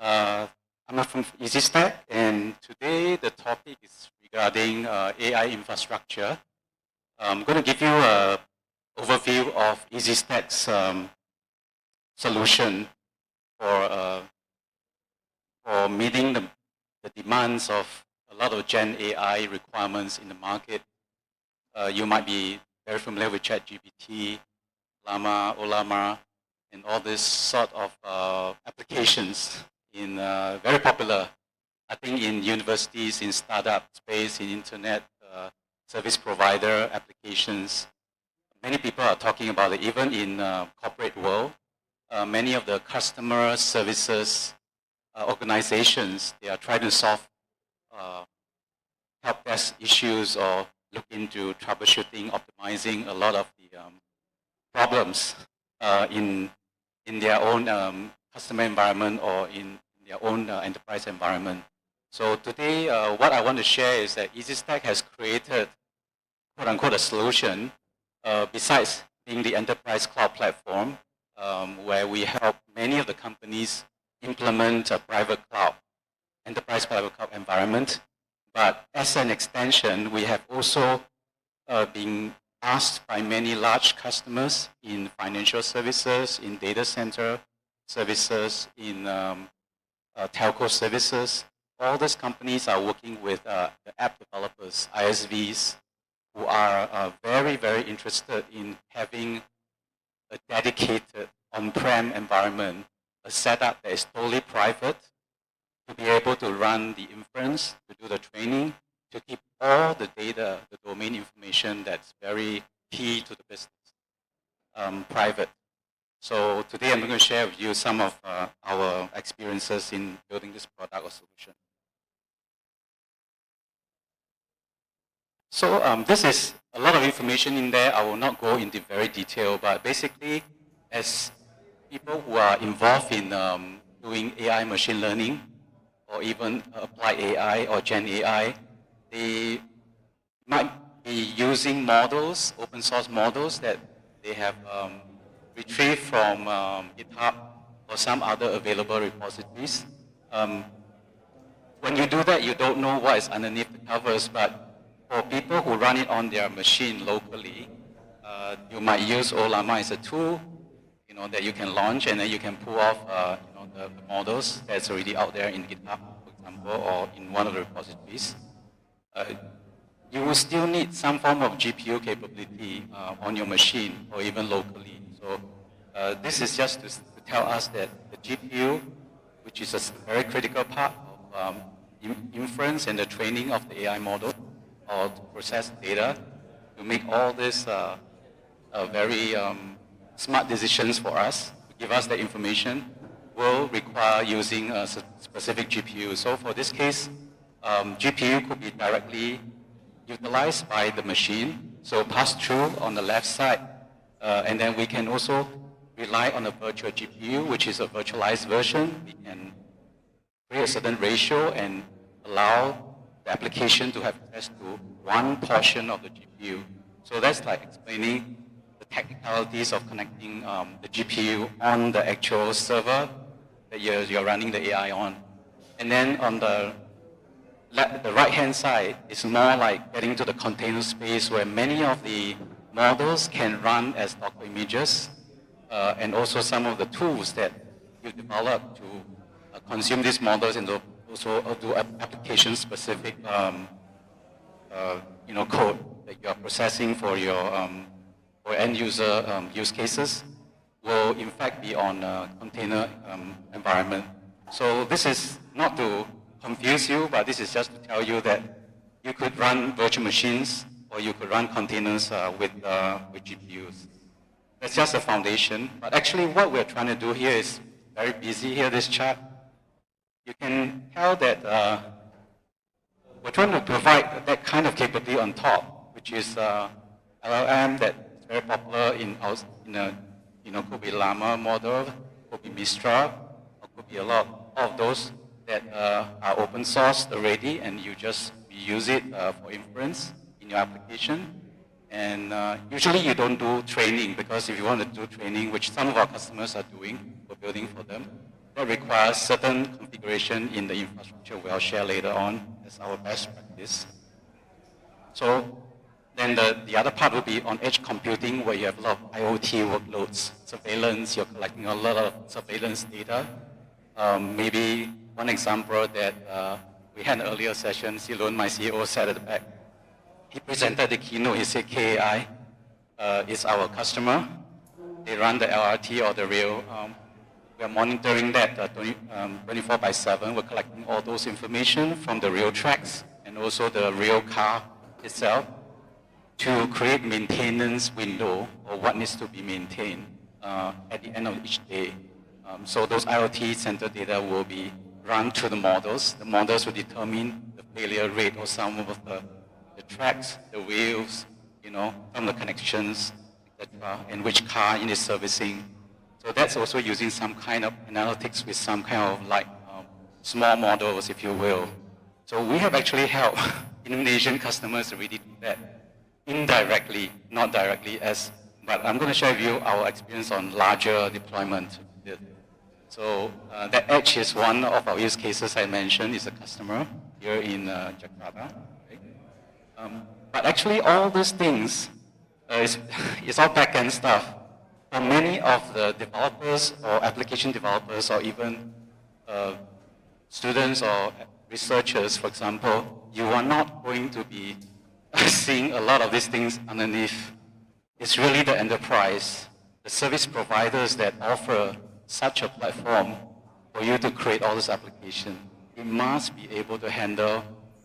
I'm from EasyStack, and today the topic is regarding AI infrastructure. I'm going to give you an overview of EasyStack's solution for meeting the demands of a lot of Gen AI requirements in the market. You might be very familiar with ChatGPT, Llama, Olama, and all this sort of applications in very popular, I think, in universities, in startup space, in internet service provider applications. Many people are talking about it, even in corporate world. Many of the customer services organizations, they are trying to solve help desk issues or look into troubleshooting, optimizing a lot of the problems in their own customer environment or in their own enterprise environment. So today, what I want to share is that EasyStack has created, quote-unquote, a solution besides being the enterprise cloud platform, where we help many of the companies implement a private cloud, enterprise private cloud environment. But as an extension, we have also been asked by many large customers in financial services, in data center services, in telco services. All these companies are working with the app developers, ISVs, who are very, very interested in having a dedicated on-prem environment, a setup that is totally private, to be able to run the inference, to do the training, to keep all the data, the domain information that's very key to the business, private. So today I'm going to share with you some of our experiences in building this product or solution. So this is a lot of information in there. I will not go into very detail, but basically, as people who are involved in doing AI machine learning, or even applied AI or Gen AI, they might be using models, open source models that they have retrieved from GitHub or some other available repositories. When you do that, you don't know what is underneath the covers, but for people who run it on their machine locally, you might use Olama as a tool, that you can launch, and then you can pull off, the models that's already out there in GitHub, for example, or in one of the repositories. You will still need some form of GPU capability on your machine or even locally. So this is just to tell us that the GPU, which is a very critical part of inference and the training of the AI model, or to process data, to make all this very smart decisions for us, to give us the information, will require using a specific GPU. So for this case, GPU could be directly utilized by the machine, so pass through on the left side, and then we can also rely on a virtual GPU, which is a virtualized version. We can create a certain ratio and allow the application to have access to one portion of the GPU. So that's like explaining the technicalities of connecting the GPU on the actual server that you're running the AI on. And then on the right-hand side is more like getting to the container space where many of the models can run as Docker images, and also some of the tools that you develop to consume these models and also do application-specific code that you are processing for your for end-user use cases will in fact be on a container environment. So this is not to confuse you, but this is just to tell you that you could run virtual machines or you could run containers with GPUs. That's just a foundation. But actually what we're trying to do here is very busy here, this chart. You can tell that we're trying to provide that kind of capability on top, which is LLM that's very popular could be Llama model, could be Mistral, or could be a lot of those that are open source already, and you just use it for inference in your application. And usually you don't do training, because if you want to do training, which some of our customers are doing, we're building for them, that requires certain configuration in the infrastructure we'll share later on as our best practice. So then the other part will be on edge computing, where you have a lot of IoT workloads, surveillance, you're collecting a lot of surveillance data. Maybe one example that we had an earlier session, Silon, my CEO, sat at the back. He presented the keynote, he said KAI is our customer. They run the LRT or the rail. We are monitoring that 24/7. We're collecting all those information from the rail tracks and also the rail car itself to create maintenance window or what needs to be maintained at the end of each day. So those IoT center data will be run through the models. The models will determine the failure rate or some of the tracks, the wheels, some of the connections, etc., and which car it is servicing. So that's also using some kind of analytics with some kind of small models, if you will. So we have actually helped Indonesian customers really do that indirectly, not directly, but I'm going to share with you our experience on larger deployment. So that edge is one of our use cases I mentioned, is a customer here in Jakarta. Right? But actually all these things is all back-end stuff. For many of the developers or application developers or even students or researchers, for example, you are not going to be seeing a lot of these things underneath. It's really the enterprise, the service providers that offer such a platform for you to create all this application. It must be able to handle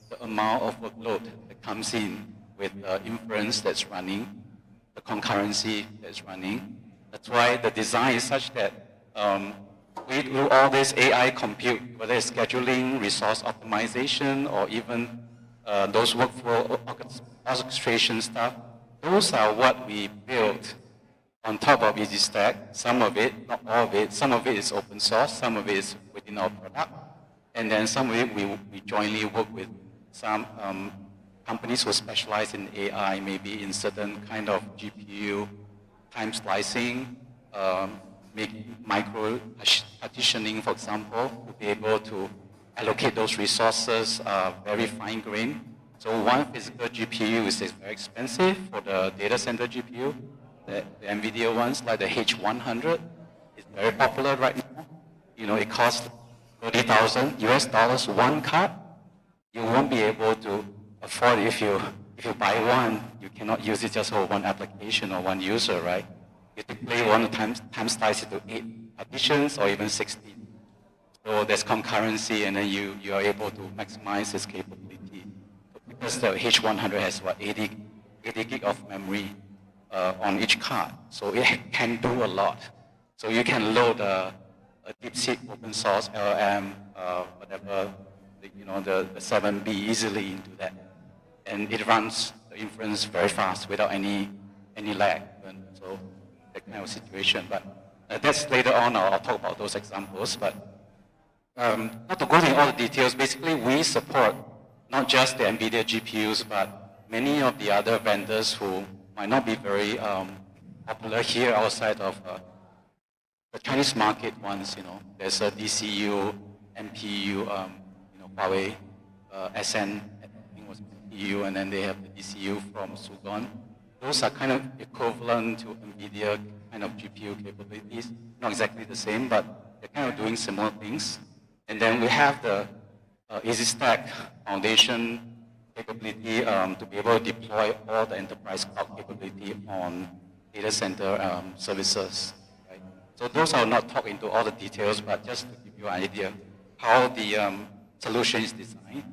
the amount of workload that comes in with inference that's running, the concurrency that's running. That's why the design is such that we do all this AI compute, whether it's scheduling, resource optimization, or even those workflow orchestration stuff. Those are what we built on top of EasyStack. Some of it, not all of it, some of it is open source, some of it is within our product, and then some of it we jointly work with some companies who specialize in AI, maybe in certain kind of GPU, time slicing, making micro partitioning, for example, to be able to allocate those resources very fine-grained. So one physical GPU is very expensive for the data center GPU. The NVIDIA ones, like the H100, is very popular right now. It costs $30,000 US one card. You won't be able to afford it if you buy one. You cannot use it just for one application or one user, right? You typically want to time slice it to 8 partitions or even 16. So there's concurrency, and then you are able to maximize its capability. Because the H100 has 80 gig of memory on each card, so it can do a lot. So you can load a DeepSeek open source LLM, whatever, the 7B easily into that, and it runs the inference very fast without any lag. And so that kind of situation. But that's later on. I'll talk about those examples. But not to go into all the details. Basically, we support not just the NVIDIA GPUs, but many of the other vendors who might not be very popular here outside of the Chinese market ones. There's a DCU, MPU, Huawei, SN, I think was MPU, and then they have the DCU from Sugon. Those are kind of equivalent to NVIDIA kind of GPU capabilities. Not exactly the same, but they're kind of doing similar things. And then we have the EasyStack Foundation capability to be able to deploy all the enterprise cloud capability on data center services. Right? So those are not talk into all the details, but just to give you an idea how the solution is designed.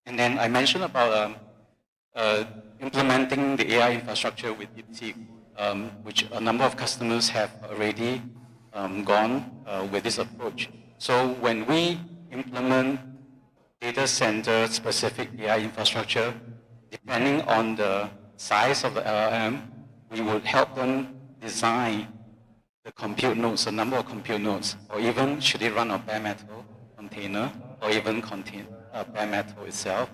And then I mentioned about implementing the AI infrastructure with DeepSeek, which a number of customers have already gone with this approach. So when we implement data center specific AI infrastructure, depending on the size of the LLM, we would help them design the compute nodes, the number of compute nodes, or even should it run on bare metal container, or even contain bare metal itself.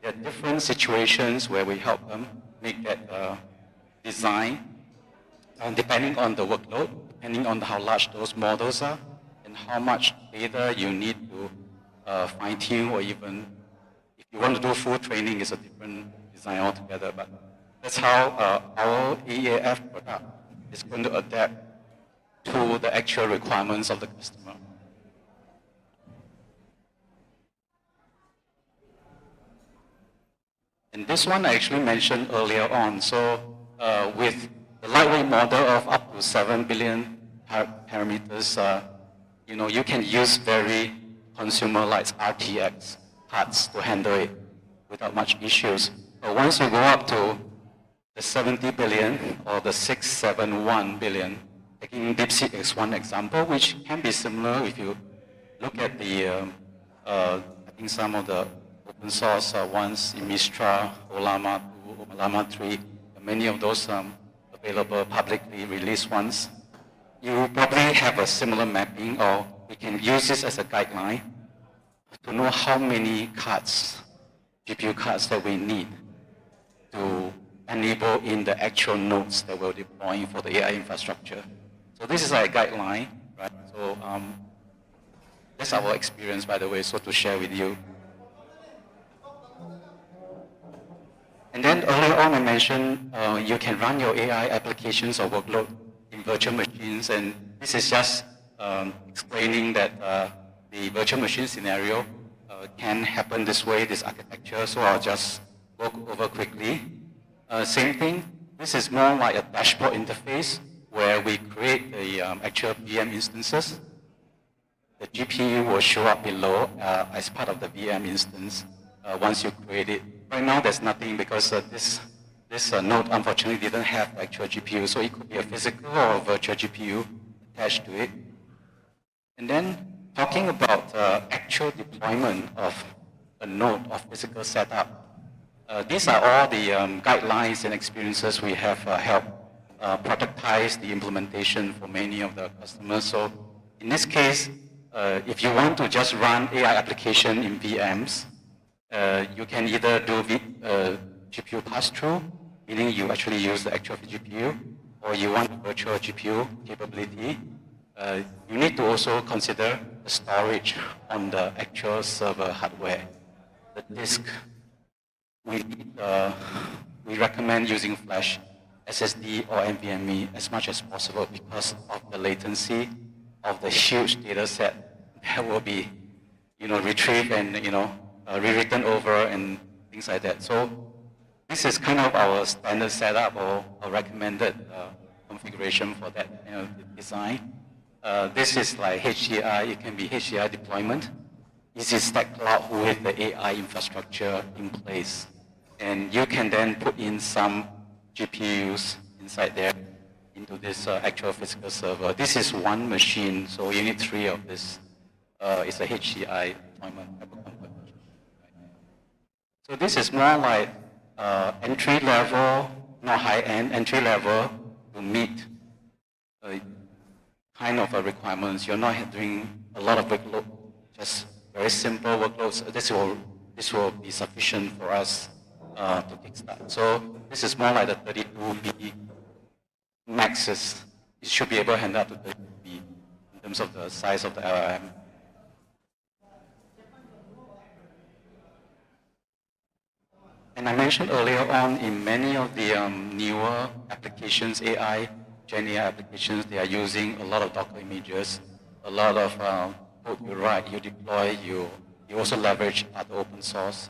There are different situations where we help them make that design, depending on the workload, depending on how large those models are, and how much data you need to fine-tune, or even if you want to do full training, it's a different design altogether. But that's how our EAF product is going to adapt to the actual requirements of the customer. And this one I actually mentioned earlier on. So with the lightweight model of up to 7 billion parameters, you can use very consumer-like RTX cards to handle it without much issues. But once you go up to the 70 billion or the 671 billion, taking DeepSeek as one example, which can be similar if you look at the, I think some of the open source ones in Mistral, Olama 2, Olama 3, many of those available publicly released ones. You probably have a similar mapping, or we can use this as a guideline to know how many cards, GPU cards that we need to enable in the actual nodes that we're deploying for the AI infrastructure. So this is a guideline, right? So that's our experience, by the way, so to share with you. And then earlier on I mentioned you can run your AI applications or workload in virtual machines, and this is just explaining that the virtual machine scenario can happen this way, this architecture, so I'll just walk over quickly. Same thing, this is more like a dashboard interface where we create the actual VM instances. The GPU will show up below as part of the VM instance once you create it. Right now there's nothing because this node unfortunately didn't have the actual GPU, so it could be a physical or a virtual GPU attached to it. And then talking about actual deployment of a node of physical setup. These are all the guidelines and experiences we have helped productize the implementation for many of the customers. So in this case, if you want to just run AI application in VMs, you can either do GPU pass-through, meaning you actually use the actual GPU, or you want virtual GPU capability. You need to also consider the storage on the actual server hardware, the disk. We recommend using flash, SSD, or NVMe as much as possible because of the latency of the huge data set that will be, retrieved and, rewritten over and things like that. So this is kind of our standard setup or recommended configuration for that design. This is like HCI, it can be HCI deployment. EasyStack Cloud with the AI infrastructure in place. And you can then put in some GPUs inside there into this actual physical server. This is one machine, so you need 3 of this. It's a HCI deployment. So this is more like entry level, not high end, entry level to meet kind of requirements. You're not doing a lot of workload, just very simple workloads. This will be sufficient for us to kickstart. So this is more like the 32B maxes. It should be able to handle up to 32B in terms of the size of the LLM. And I mentioned earlier on, in many of the newer applications, AI, Gen AI applications, they are using a lot of Docker images, a lot of code you write, you deploy, you also leverage other open source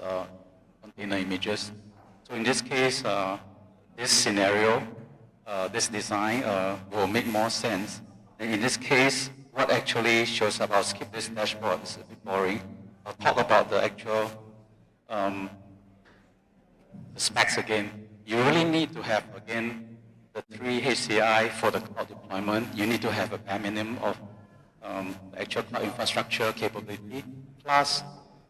container images. So in this case, this scenario, this design will make more sense. And in this case, what actually shows up, I'll skip this dashboard, it's a bit boring. I'll talk about the actual the specs again. You really need to have, again, the 3 HCI for the cloud deployment. You need to have a bare minimum of actual cloud infrastructure capability, plus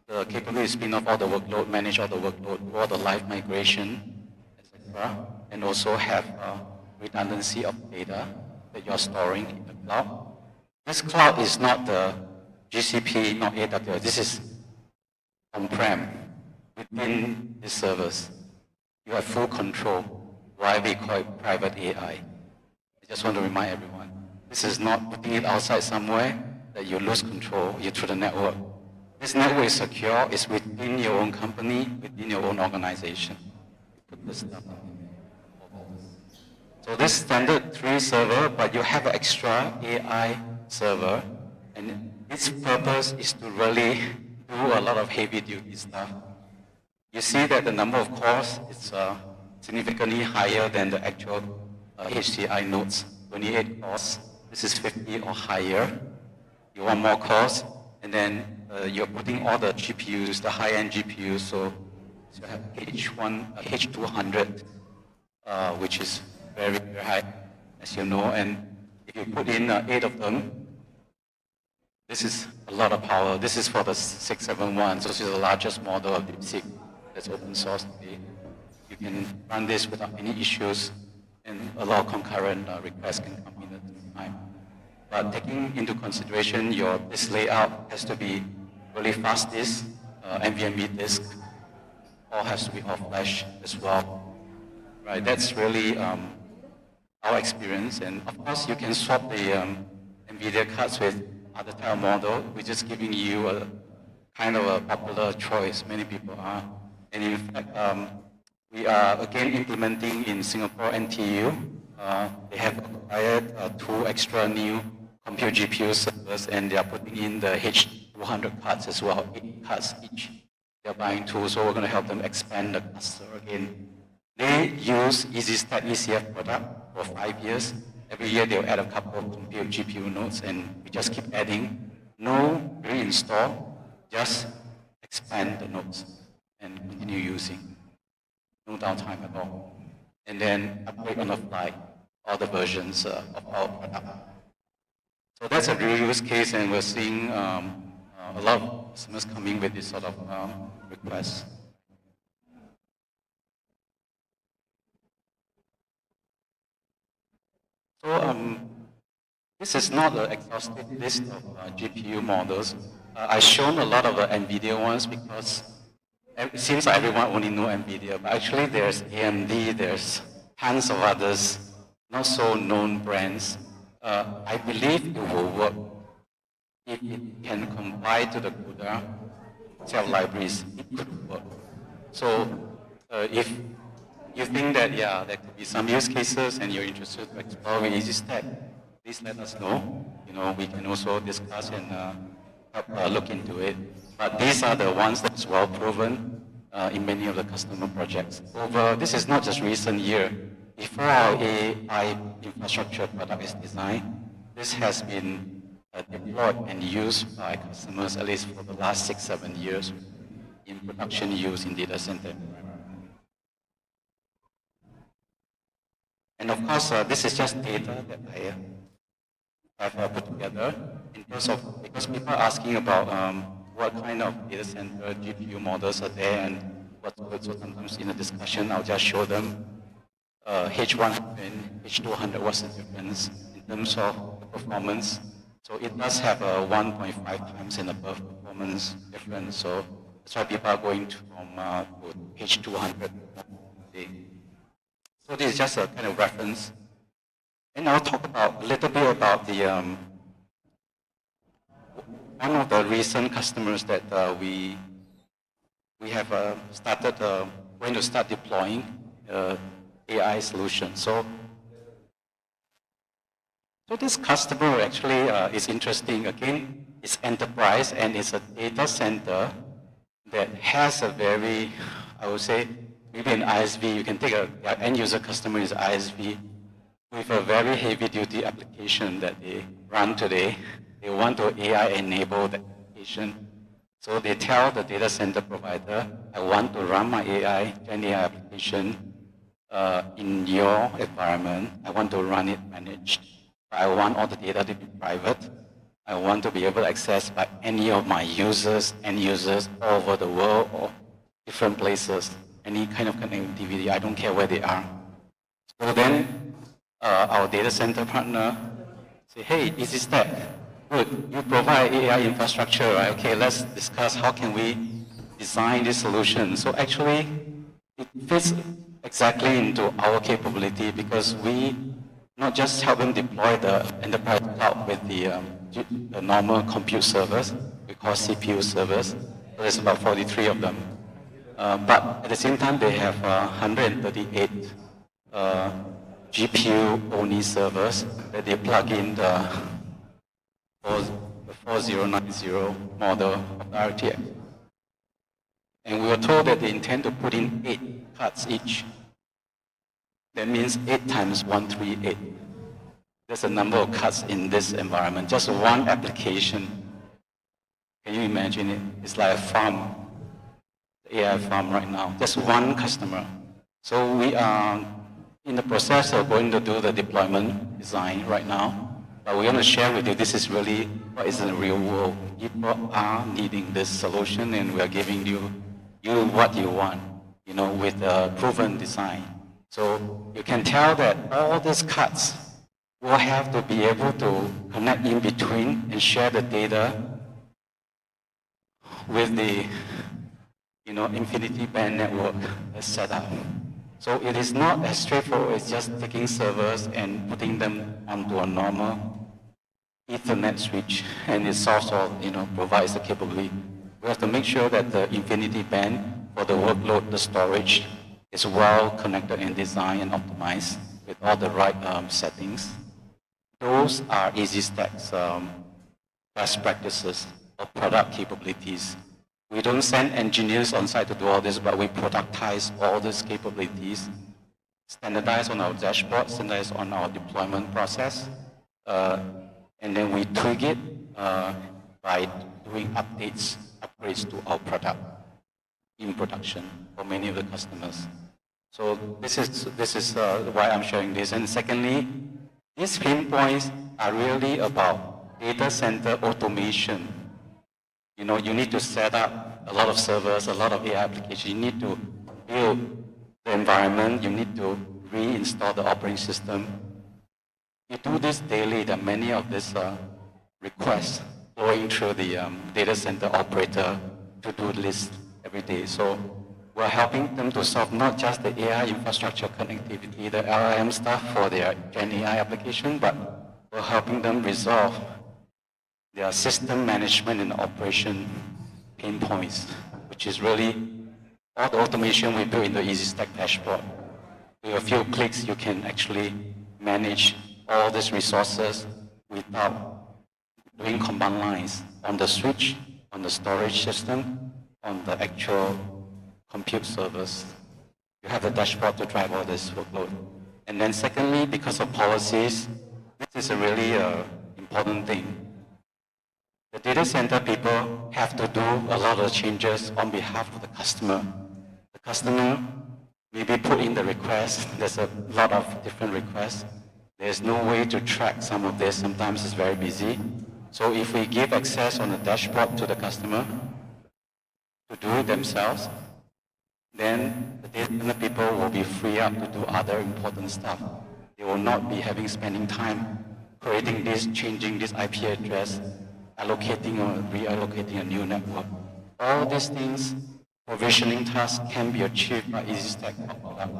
the capability to spin off all the workload, manage all the workload, all the live migration, etc. And also have redundancy of data that you're storing in the cloud. This cloud is not the GCP, not AWS. This is on-prem within the servers. You have full control. Why we call it private AI. I just want to remind everyone, this is not putting it outside somewhere that you lose control through the network. This network is secure, it's within your own company, within your own organization. You put this stuff in. So this standard 3 server, but you have an extra AI server, and its purpose is to really do a lot of heavy duty stuff. You see that the number of cores is significantly higher than the actual HCI nodes, 28 cores. This is 50 or higher. You want more cores, and then you're putting all the GPUs, the high-end GPUs, so you have H200, which is very, very high, as you know, and if you put in 8 of them, this is a lot of power. This is for the 671, so this is the largest model of DeepSeek that's open source today. You can run this without any issues, and a lot of concurrent requests can come in at the same time. But taking into consideration this layout has to be really fast disk, NVMe disk, or has to be all flash as well. Right, that's really our experience, and of course you can swap the NVIDIA cards with other type of model. We're just giving you a kind of a popular choice. Many people are, and in fact, we are again implementing in Singapore NTU. They have acquired 2 extra new compute GPU servers, and they are putting in the H200 cards as well, 8 cards each. They're buying 2, so we're going to help them expand the cluster again. They use EasyStack ECF product for 5 years. Every year they'll add a couple of compute GPU nodes, and we just keep adding. No reinstall, just expand the nodes and continue using. No downtime at all. And then upgrade on the fly all the versions of our product. So that's a real use case, and we're seeing a lot of customers coming with this sort of requests. So this is not an exhaustive list of GPU models. I've shown a lot of NVIDIA ones because it seems like everyone only knows NVIDIA, but actually there's AMD, there's tons of others, not so known brands. I believe it will work if it can comply to the CUDA set of libraries. It could work. So if you think that, yeah, there could be some use cases and you're interested to explore with EasyStack, please let us know. You know, we can also discuss and help look into it. But these are the ones that's well proven in many of the customer projects. This is not just recent year. Before our AI infrastructure product is designed, this has been deployed and used by customers at least for the last 6-7 years in production use in data center environment. And of course, this is just data that I have put together in terms of, because people are asking about what kind of data center GPU models are there and what's good. So sometimes in the discussion, I'll just show them H100 and H200, what's the difference in terms of the performance. So it does have a 1.5 times and above performance difference. So that's why people are going from to H200 today. So this is just a kind of reference. And I'll talk about a little bit about the one of the recent customers that we have going to start deploying AI solution. So this customer actually is interesting. Again, it's enterprise and it's a data center that has a very, I would say, maybe an ISV. You can take an end user customer is ISV with a very heavy duty application that they run today. They want to AI enable the application. So they tell the data center provider, I want to run my Gen AI application in your environment. I want to run it managed. I want all the data to be private. I want to be able to access by any of my users, end users all over the world or different places, any kind of connectivity. I don't care where they are. So then our data center partner say, hey, EasyStack, good, you provide AI infrastructure, right? Okay, let's discuss how can we design this solution. So actually, it fits exactly into our capability because we not just help them deploy the enterprise cloud with the normal compute servers, we call CPU servers. So there's about 43 of them. But at the same time, they have 138 GPU-only servers that they plug in the 4090 model of the RTX. And we were told that they intend to put in 8 cards each. That means 8 times 138. There's a number of cards in this environment, just one application. Can you imagine it? It's like a farm, the AI farm right now, just one customer. So we are in the process of going to do the deployment design right now. But we want to share with you, this is really what is in the real world. People are needing this solution, and we are giving you what you want, with a proven design. So you can tell that all these cards will have to be able to connect in between and share the data with the infinity band network that's set up. So it is not as straightforward as just taking servers and putting them onto a normal Ethernet switch, and it solves all, provides the capability. We have to make sure that the infinity band for the workload, the storage, is well connected and designed and optimized with all the right settings. Those are EasyStack's best practices or product capabilities. We don't send engineers on site to do all this, but we productize all these capabilities, standardize on our dashboard, standardize on our deployment process, and then we tweak it by doing upgrades to our product in production for many of the customers. So this is why I'm sharing this. And secondly, these pain points are really about data center automation. You need to set up a lot of servers, a lot of AI applications. You need to build the environment. You need to reinstall the operating system. You do this daily. There are many of these requests flowing through the data center operator to-do list every day. So we're helping them to solve not just the AI infrastructure connectivity, the LLM stuff for their Gen AI application, but we're helping them resolve their system management and operation pain points, which is really all the automation we built in the EasyStack dashboard. With a few clicks, you can actually manage all these resources without doing command lines on the switch, on the storage system, on the actual compute servers. You have the dashboard to drive all this workload. And then secondly, because of policies, this is a really important thing. The data center people have to do a lot of changes on behalf of the customer. The customer maybe put in the request. There's a lot of different requests. There's no way to track some of this. Sometimes it's very busy. So if we give access on the dashboard to the customer to do it themselves, then the data center people will be free up to do other important stuff. They will not be spending time creating this, changing this IP address, allocating or reallocating a new network. All these things, provisioning tasks, can be achieved by EasyStack product.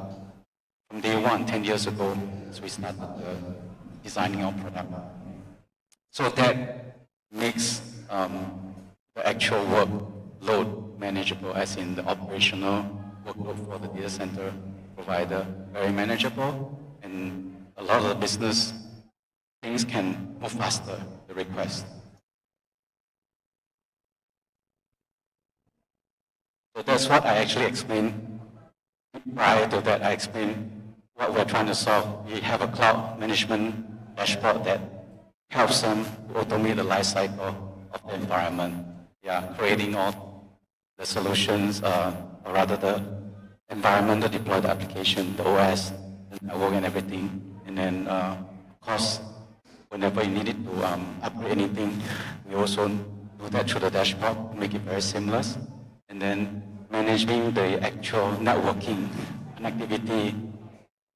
From day one, 10 years ago, as we started designing our product. So that makes the actual workload manageable, as in the operational workload for the data center provider, very manageable, and a lot of the business things can move faster, the request. So that's what I actually explained. Prior to that, I explained what we're trying to solve. We have a cloud management dashboard that helps them to automate the life cycle of the environment. Creating all the solutions, or rather the environment to deploy the application, the OS, the network and everything. And then, of course, whenever you needed to upgrade anything, we also do that through the dashboard to make it very seamless. And then managing the actual networking connectivity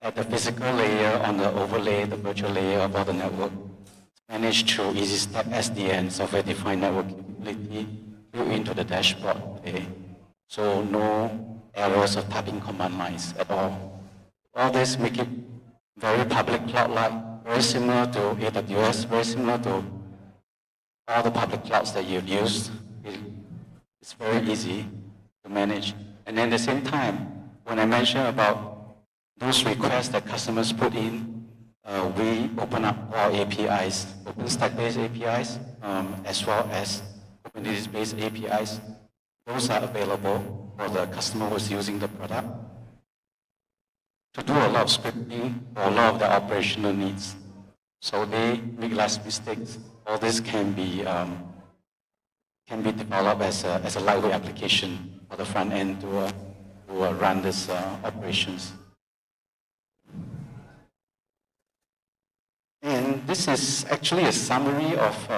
at the physical layer, on the overlay, the virtual layer of all the network, managed through EasyStack SDN, software-defined network capability, built into the dashboard today. So no errors of typing command lines at all. All this make it very public cloud-like, very similar to AWS, very similar to all the public clouds that you've used. It's very easy to manage. And then at the same time, when I mentioned about those requests that customers put in, we open up our APIs, OpenStack-based APIs, as well as Kubernetes-based APIs. Those are available for the customer who's using the product to do a lot of scripting for a lot of the operational needs. So they make less mistakes. All this can be developed as a lightweight application for the front end to run these operations. And this is actually a summary of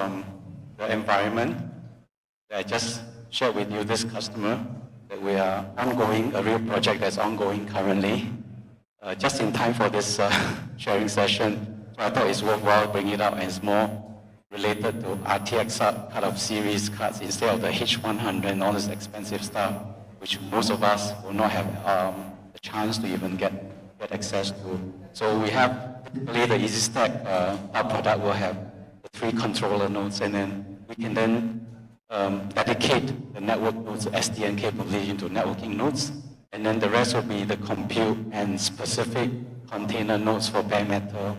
the environment that I just shared with you, this customer, that we are ongoing, a real project that's ongoing currently. Just in time for this sharing session, so I thought it's worthwhile bringing it up, and it's more related to RTX kind of series cards instead of the H100 and all this expensive stuff, which most of us will not have the chance to even get access to. So we have, typically the EasyStack, our product will have the 3 controller nodes, and then we can then dedicate the network nodes, SDN capability into networking nodes, and then the rest will be the compute and specific container nodes for bare metal,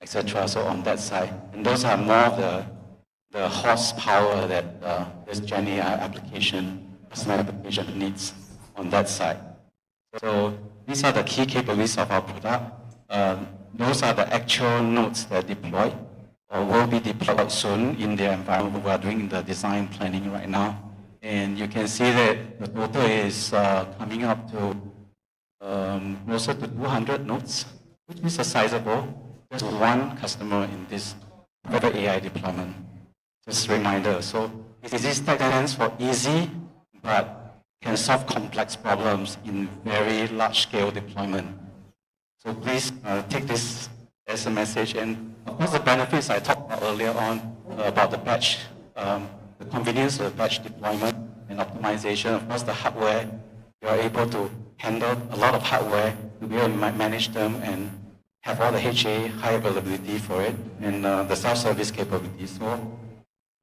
etc. So on that side, and those are more of the horsepower that this Gen AI application, customer application needs on that side. So these are the key capabilities of our product. Those are the actual nodes that are deployed or will be deployed soon in the environment. We are doing the design planning right now. And you can see that the total is coming up to closer to 200 nodes, which is a sizable, just one customer in this private AI deployment. Just a reminder. So EasyStack stands for easy, but can solve complex problems in very large-scale deployment. So please take this as a message. And of course, the benefits I talked about earlier on about the batch, the convenience of batch deployment and optimization. Of course, the hardware, you are able to handle a lot of hardware to be able to manage them and have all the HA, high availability for it, and the self-service capabilities. So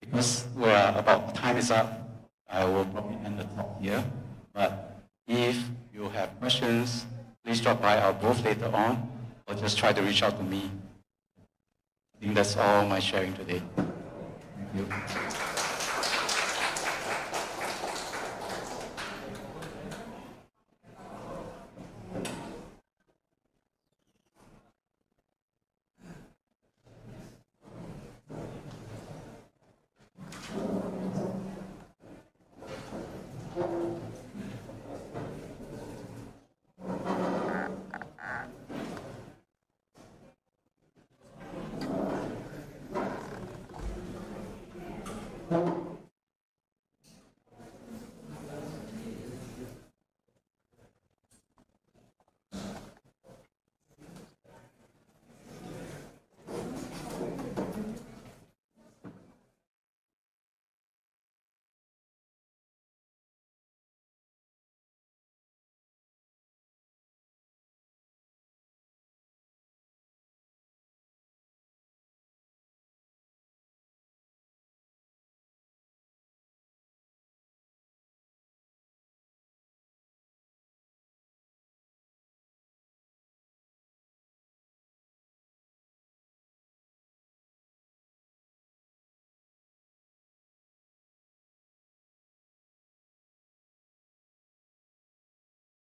because we're about time is up, I will probably end the talk here. But if you have questions, please drop by our booth later on, or just try to reach out to me. I think that's all my sharing today. Thank you.